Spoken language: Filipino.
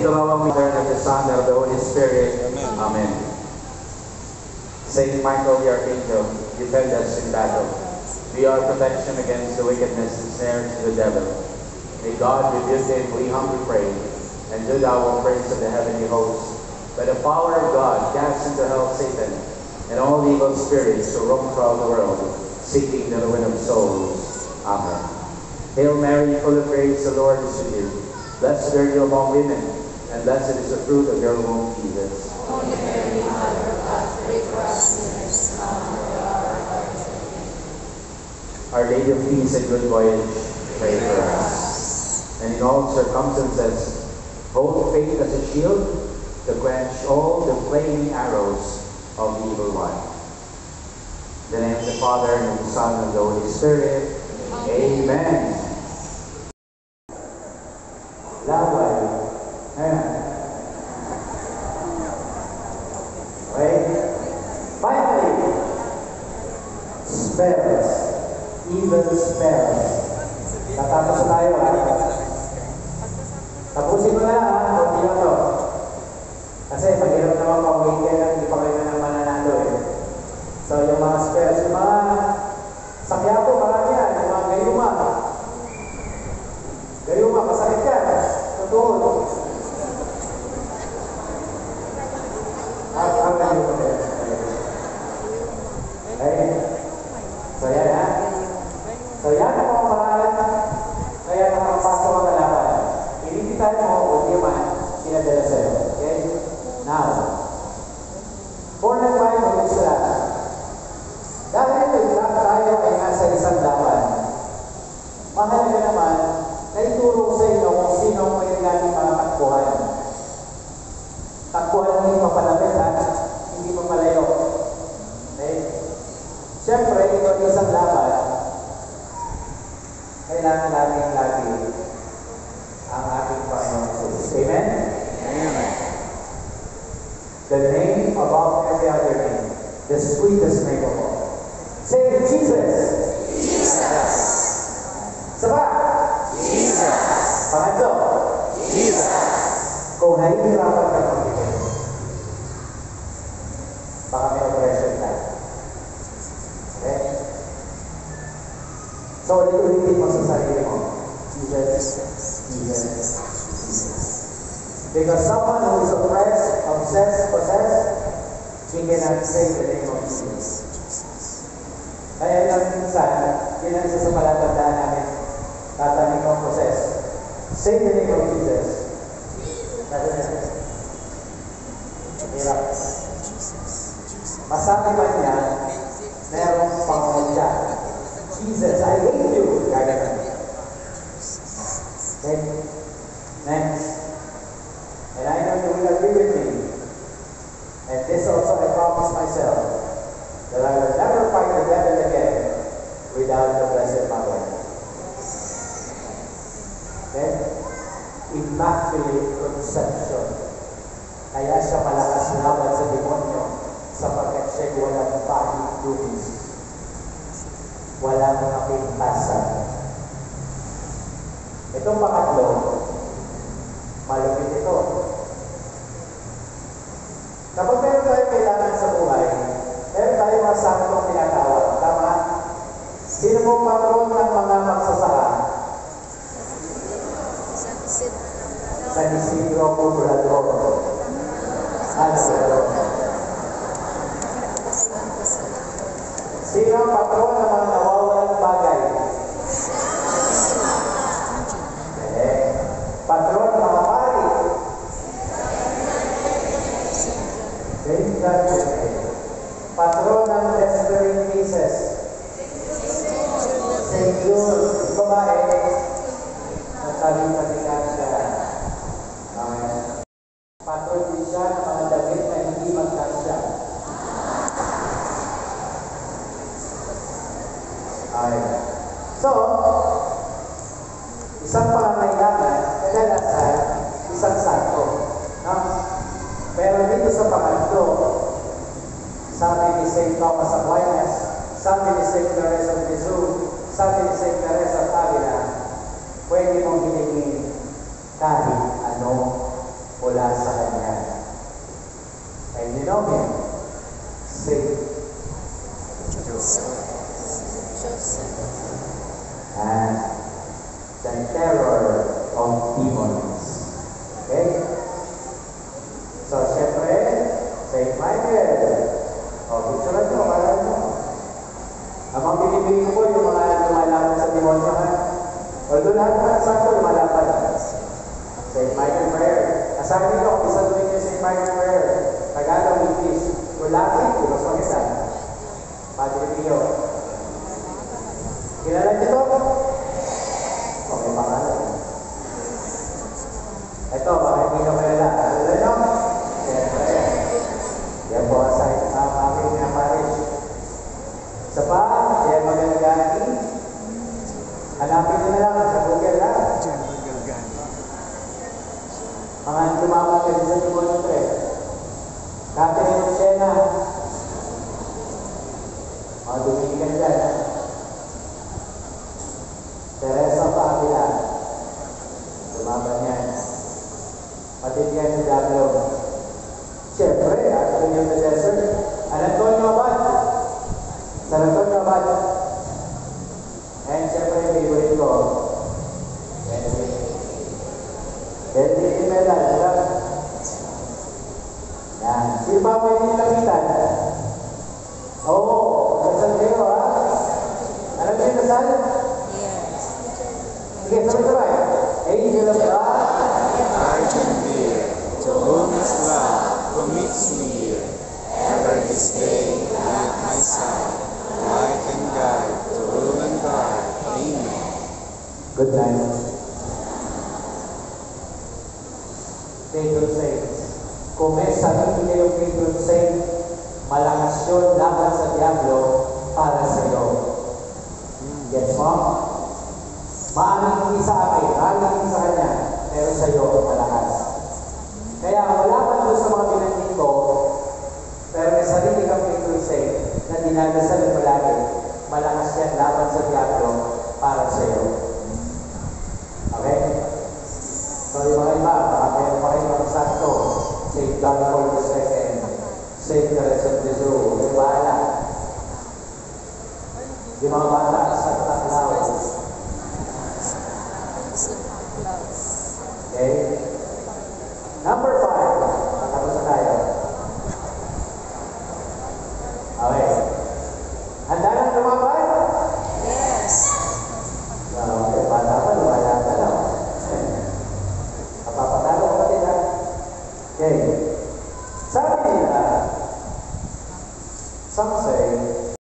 dalawang Father, and of the Son, and of the Holy Spirit. Amen. Saint Michael the Archangel, defend us in battle. Be our protection against the wickedness and snares of the devil. May God rebuke him, we humbly pray. And do thou, O Prince of the heavenly hosts, by the power of God, cast into hell Satan and all the evil spirits who roam throughout the world, seeking the ruin of souls. Amen. Hail Mary, full of grace, the Lord is with you. Blessed are you among women, and blessed is the fruit of your womb, Jesus. Holy Mary, Mother of God, pray for us sinners, now and at the hour of our death. Our Lady of Peace and good voyage, pray for us. And in all circumstances, hold faith as a shield to quench all the flaming arrows of the evil one. In the name of the Father, and of the Son, and of the Holy Spirit. Amen. Laway. Okay. Finally, spells. Evil spells. Tatapos na tayo, ha? Tapusin mo na, ha? Kunti lang to. Kasi mahirap naman pag-weekend at hindi pa kayo na naman nanalo, eh. So, yung mga spells, yung mga sakya po, marami yan. Yung mga gayuma. Gayuma, masakit yan. Totoo. Okay. So, yan, ha? So, yan ang mga paralan. Kaya nakapasok ang kalaban. Inititan mo, o di man, pinadala sa'yo. Okay? Now, for the Bible is that dahil tayo ay nasa isang laban, mahalaga naman na ituro sa inyo kung sino ang pwede natin mga takbuhan. Takbuhan hindi mapalapit at hindi mapalayo. Okay? Siyempre, ito ay isang laban. Kailangan natin lagi ang ating Panginoon Jesus. Amen? Amen. The name above every other name, the sweetest name of all. Say Jesus. Jesus. Saba. Jesus. Pangatlo. Jesus. Kung nahihirapan ka mag-ibig, baka may operation ka. Okay? So, ulit-ulitin mo sa sarili mo. Jesus. Jesus. Jesus. Because someone who is oppressed, obsessed, possessed, he cannot say the name of Jesus. Kaya lang minsan, yun ang isa sa palatandaan namin, tatanong mo possessed. Say the name of Jesus. Sabi na. Hirap. Masabi pa niya, merong pangungutya. Jesus, I hate you. Gagana. Okay? Next. And I know you will agree with me. And this also I promise myself, that I will never fight the devil again without the Blessed Mother. Okay? Immaculate Conception. Kaya siya malakas laban sa demonyo sapagkat siya walang pahit dugis. Walang kapintasan. Itong pangatlo, malupit ito. Kapag meron tayo kailangan sa buhay, meron tayo mga saktong tinatawag. Tama? Sino po patron ng mga magsasaka? San Isidro Obrador. Sino ang patron ng mga nawawalang bagay? Patron ng mga pari. Patron ng desperate cases. St. Jude, babae, nataling-talikan siya. Patron din siya ng mga damit na hindi magkasya. So, isang pangangailangan, kadalasan, isang santo. No? Pero dito sa pangatlo, sabi ni St. Thomas Aquinas, sabi ni St. Teresa of Jesus, sabi ni St. Teresa of Avila, pwede mong hilingin kahit ano. terror of demons. Okay? So, syempre, St. Michael. O, picturean nyo, kalan nyo. Ang mga pinipili ko yung mga lumalaban sa demonyo, ha? Although lahat ng santo lumalaban. St. Michael prayer. Asabi nyo, kung isa tuwing yung St. Michael prayer. Tagalog, English. Kung Latin, di mas maganda. Padre Pio. Kilala nyo to? Okay, pangalan. Ito, baka hindi nyo kilala. Kilala nyo? Siyempre. Yan po sa aking na parish. Sa pa, yan magalagani. Hanapin nyo na lang sa Google lang. Mga tumawag ka din sa demonyo pre. Catherine Sena. O, dumiligan dyan. Teresa Pavila. Lumaban yan. Patid yan si Diablo. Siyempre, Antonio the Desert. Antonio Abad. San Antonio Abad. And siyempre, favorite ko. Benedict Imela. Yan. Sino ba pwede nilapitan? Oo. Nasaan kayo, ha? Alam niyo yung nasaan? Yes. Sige, sabay-sabay. Angel of God. Virgin dear, to whom is love commits me here. Ever this day, be at my side, light and guide, to rule and guard. Amen. Good night. Patron Saints. Kung may sarili kayong patron saint, malakas yun laban sa Diablo para sa iyo. Gets mo? Maaaring hindi sa akin, maaaring hindi sa kanya, pero sa iyo malakas. Kaya wala man doon sa mga pinanggit ko, pero may sarili kang patron saint na dinadasal mo lagi, malakas yan laban sa Diablo para sa iyo. Okay? So yung mga iba, baka meron pa kayo mga sakto, St. John Paul II, St. Teresa of Lisieux, yung bahala. Yung mga bata sa Santa Claus. Okay? Number 5. Tapos na tayo. Okay. Handa na lumaban? Yes. Okay, bata pa, lumala ka lang. Napapatalo ka pa din, ha? Okay.